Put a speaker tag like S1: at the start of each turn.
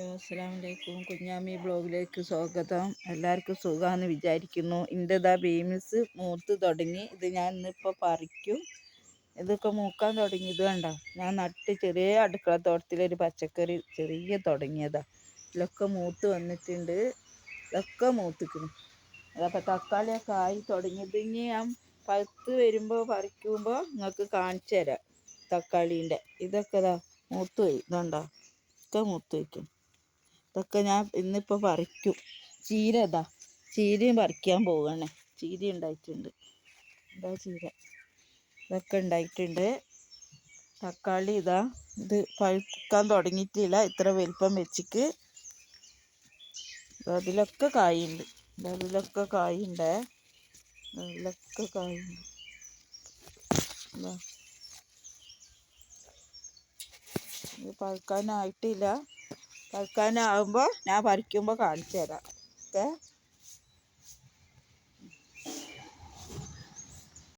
S1: അസ്സലാമലൈക്കും. കുഞ്ഞാമി ബ്ലോഗിലേക്ക് സ്വാഗതം. എല്ലാവർക്കും സുഖമാണെന്ന് വിചാരിക്കുന്നു. ഇതാ ബീൻസ് മൂത്ത് തുടങ്ങി. ഇത് ഞാൻ ഇന്നിപ്പോൾ പറിക്കും. ഇതൊക്കെ മൂക്കാൻ തുടങ്ങി. ഇത് കണ്ട, ഞാൻ നട്ട് ചെറിയ അടുക്കള തോട്ടത്തിലൊരു പച്ചക്കറി ചെറിയ തുടങ്ങിയതാണ്. ഇതിലൊക്കെ മൂത്ത് വന്നിട്ടുണ്ട്. ഇതൊക്കെ മൂത്തിക്കുന്നു. അതപ്പോൾ തക്കാളിയൊക്കെ ആയി തുടങ്ങിയത്. ഇനി ഞാൻ പഴുത്ത് വരുമ്പോൾ പറിക്കുമ്പോൾ നിങ്ങൾക്ക് കാണിച്ചു തരാം. തക്കാളീൻ്റെ ഇതൊക്കെ ഇതാ മൂത്ത് പോയി. ഇതുണ്ടോ, ഒക്കെ മൂത്ത് വയ്ക്കും. ഇതൊക്കെ ഞാൻ ഇന്നിപ്പോൾ പറിക്കും. ചീര ഇതാ, ചീരയും പറിക്കാൻ പോവുകയാണ്. ചീര ഉണ്ടായിട്ടുണ്ട്. ഇതാ ചീര, ഇതൊക്കെ ഉണ്ടായിട്ടുണ്ട്. തക്കാളി ഇതാ, ഇത് പഴുക്കാൻ തുടങ്ങിയിട്ടില്ല. ഇത്ര വലിപ്പം വെച്ചിട്ട് അതിലൊക്കെ കായുണ്ട്. അതിലൊക്കെ കായുണ്ട്. അതിലൊക്കെ കായുണ്ട്. ഇത് പഴുക്കാനായിട്ടില്ല. പഴുക്കാനാകുമ്പോൾ ഞാൻ പറിക്കുമ്പോൾ കാണിച്ചു തരാം. ഓക്കെ.